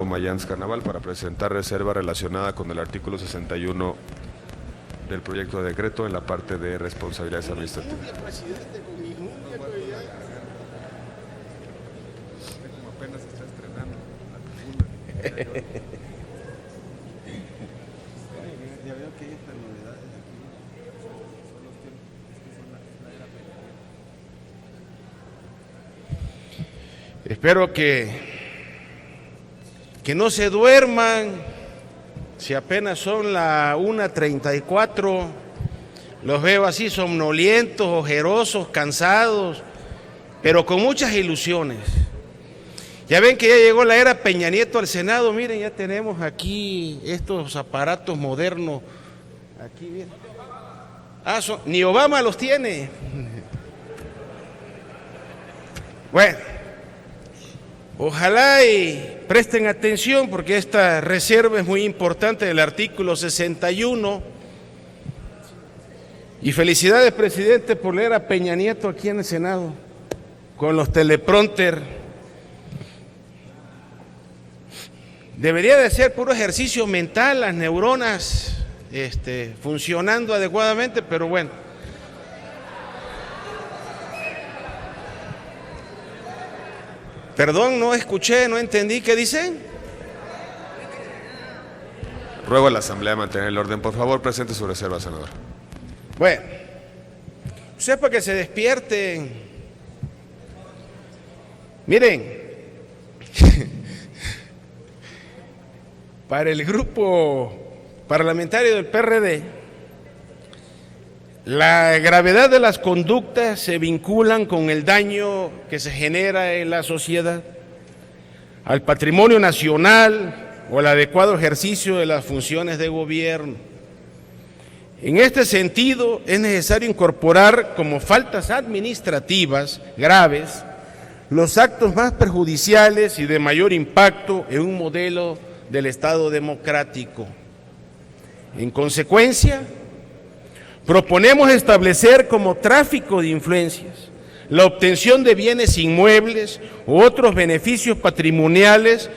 Mayans Carnaval para presentar reserva relacionada con el artículo 61 del proyecto de decreto en la parte de responsabilidades administrativas. Como apenas está estrenando la tribuna. Ya veo que hay estas novedades aquí. Son los que son la era pequeña. Espero que no se duerman, si apenas son las 1:34, los veo así somnolientos, ojerosos, cansados, pero con muchas ilusiones. Ya ven que ya llegó la era Peña Nieto al Senado, miren, ya tenemos aquí estos aparatos modernos, aquí miren. Ni Obama los tiene. Bueno, ojalá y presten atención porque esta reserva es muy importante del artículo 61. Y felicidades, presidente, por leer a Peña Nieto aquí en el Senado con los teleprompter. Debería de ser puro ejercicio mental, las neuronas funcionando adecuadamente, pero bueno. Perdón, no escuché, no entendí, ¿qué dicen? Ruego a la Asamblea mantener el orden. Por favor, presente su reserva, senador. Bueno, sepa que se despierten. Miren, para el grupo parlamentario del PRD, la gravedad de las conductas se vinculan con el daño que se genera en la sociedad, al patrimonio nacional o al adecuado ejercicio de las funciones de gobierno. En este sentido, es necesario incorporar como faltas administrativas graves los actos más perjudiciales y de mayor impacto en un modelo del Estado democrático. En consecuencia, proponemos establecer como tráfico de influencias la obtención de bienes inmuebles u otros beneficios patrimoniales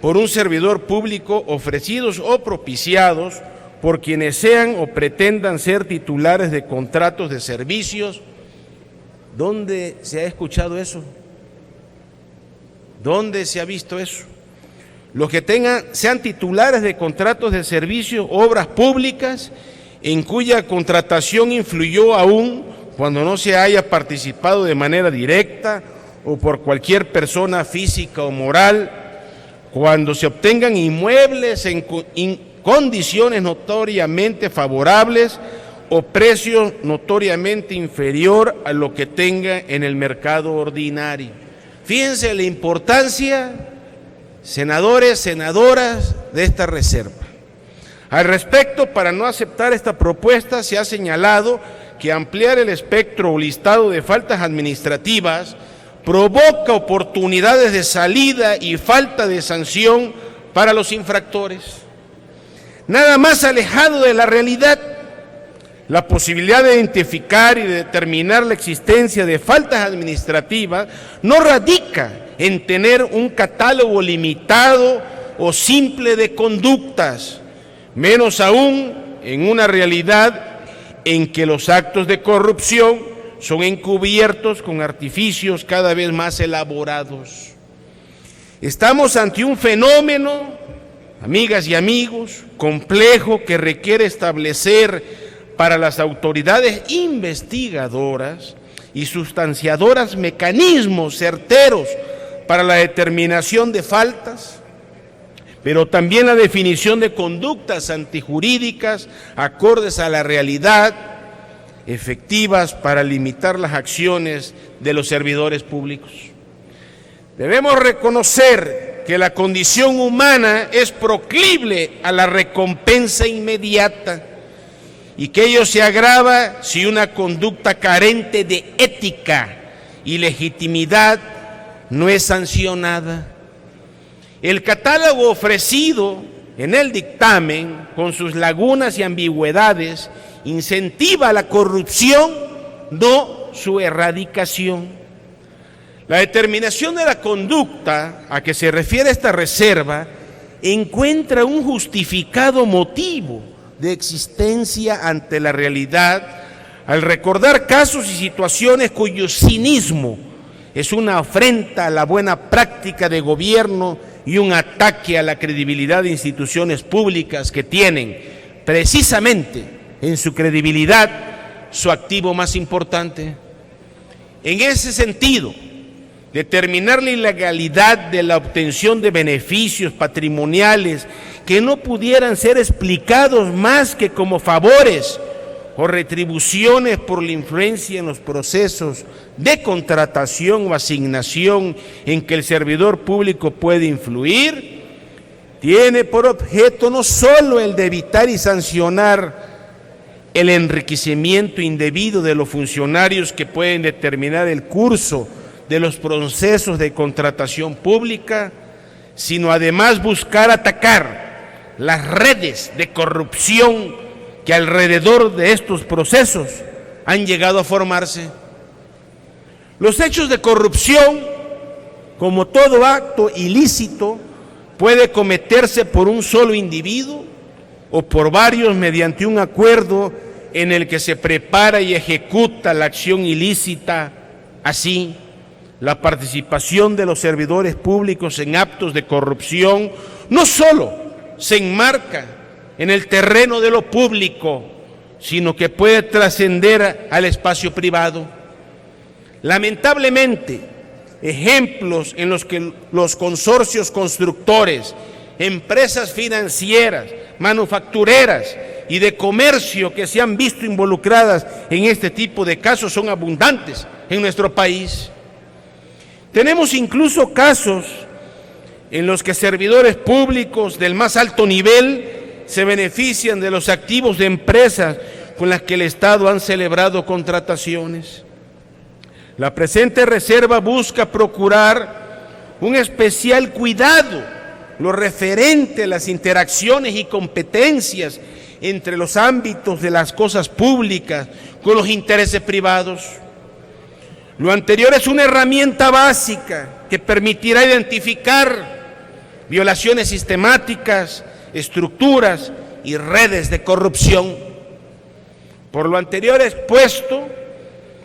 por un servidor público ofrecidos o propiciados por quienes sean o pretendan ser titulares de contratos de servicios. ¿Dónde se ha escuchado eso? ¿Dónde se ha visto eso? Los que sean titulares de contratos de servicios, obras públicas, en cuya contratación influyó aún cuando no se haya participado de manera directa o por cualquier persona física o moral, cuando se obtengan inmuebles en condiciones notoriamente favorables o precios notoriamente inferior a lo que tenga en el mercado ordinario. Fíjense la importancia, senadores, senadoras, de esta reserva. Al respecto, para no aceptar esta propuesta, se ha señalado que ampliar el espectro o listado de faltas administrativas provoca oportunidades de salida y falta de sanción para los infractores. Nada más alejado de la realidad, la posibilidad de identificar y de determinar la existencia de faltas administrativas no radica en tener un catálogo limitado o simple de conductas, menos aún en una realidad en que los actos de corrupción son encubiertos con artificios cada vez más elaborados. Estamos ante un fenómeno, amigas y amigos, complejo que requiere establecer para las autoridades investigadoras y sustanciadoras mecanismos certeros para la determinación de faltas, pero también la definición de conductas antijurídicas acordes a la realidad, efectivas para limitar las acciones de los servidores públicos. Debemos reconocer que la condición humana es proclive a la recompensa inmediata y que ello se agrava si una conducta carente de ética y legitimidad no es sancionada. El catálogo ofrecido en el dictamen, con sus lagunas y ambigüedades, incentiva la corrupción, no su erradicación. La determinación de la conducta a que se refiere esta reserva encuentra un justificado motivo de existencia ante la realidad al recordar casos y situaciones cuyo cinismo es una afrenta a la buena práctica de gobierno y un ataque a la credibilidad de instituciones públicas que tienen precisamente en su credibilidad su activo más importante. En ese sentido, determinar la ilegalidad de la obtención de beneficios patrimoniales que no pudieran ser explicados más que como favores o retribuciones por la influencia en los procesos de contratación o asignación en que el servidor público puede influir, tiene por objeto no solo el de evitar y sancionar el enriquecimiento indebido de los funcionarios que pueden determinar el curso de los procesos de contratación pública, sino además buscar atacar las redes de corrupción que alrededor de estos procesos han llegado a formarse. Los hechos de corrupción, como todo acto ilícito, puede cometerse por un solo individuo o por varios mediante un acuerdo en el que se prepara y ejecuta la acción ilícita. Así, la participación de los servidores públicos en actos de corrupción no solo se enmarca en el terreno de lo público, sino que puede trascender al espacio privado. Lamentablemente, ejemplos en los que los consorcios constructores, empresas financieras, manufactureras y de comercio que se han visto involucradas en este tipo de casos son abundantes en nuestro país. Tenemos incluso casos en los que servidores públicos del más alto nivel se benefician de los activos de empresas con las que el Estado han celebrado contrataciones. La presente reserva busca procurar un especial cuidado, lo referente a las interacciones y competencias entre los ámbitos de las cosas públicas con los intereses privados. Lo anterior es una herramienta básica que permitirá identificar violaciones sistemáticas, estructuras y redes de corrupción. Por lo anterior expuesto,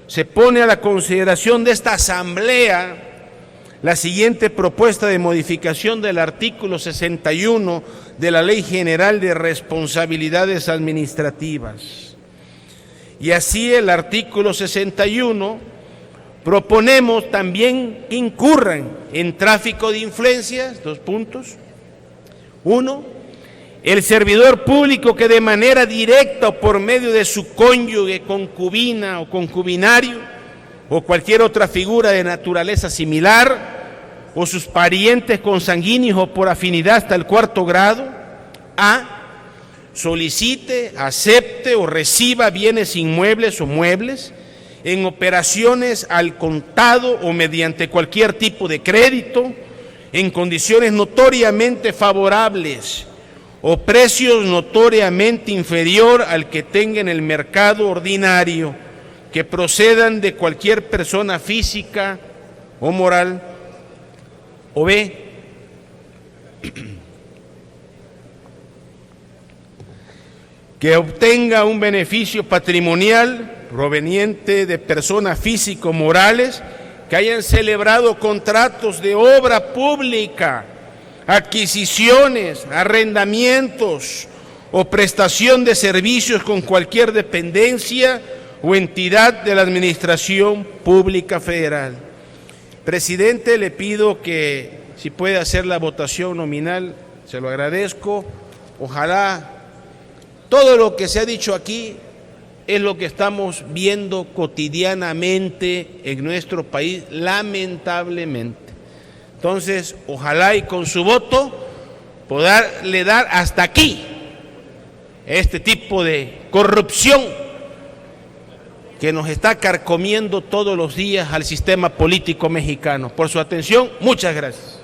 se pone a la consideración de esta Asamblea la siguiente propuesta de modificación del artículo 61 de la Ley General de Responsabilidades Administrativas. Y así el artículo 61 proponemos también que incurran en tráfico de influencias, 2 puntos. 1, el servidor público que de manera directa o por medio de su cónyuge, concubina o concubinario o cualquier otra figura de naturaleza similar o sus parientes consanguíneos o por afinidad hasta el 4º grado, a, solicite, acepte o reciba bienes inmuebles o muebles en operaciones al contado o mediante cualquier tipo de crédito en condiciones notoriamente favorables o precios notoriamente inferior al que tenga en el mercado ordinario, que procedan de cualquier persona física o moral. O B, que obtenga un beneficio patrimonial proveniente de personas físico-morales que hayan celebrado contratos de obra pública, adquisiciones, arrendamientos o prestación de servicios con cualquier dependencia o entidad de la Administración Pública Federal. Presidente, le pido que si puede hacer la votación nominal, se lo agradezco. Ojalá todo lo que se ha dicho aquí es lo que estamos viendo cotidianamente en nuestro país, lamentablemente. Entonces, ojalá y con su voto poderle dar hasta aquí este tipo de corrupción que nos está carcomiendo todos los días al sistema político mexicano. Por su atención, muchas gracias.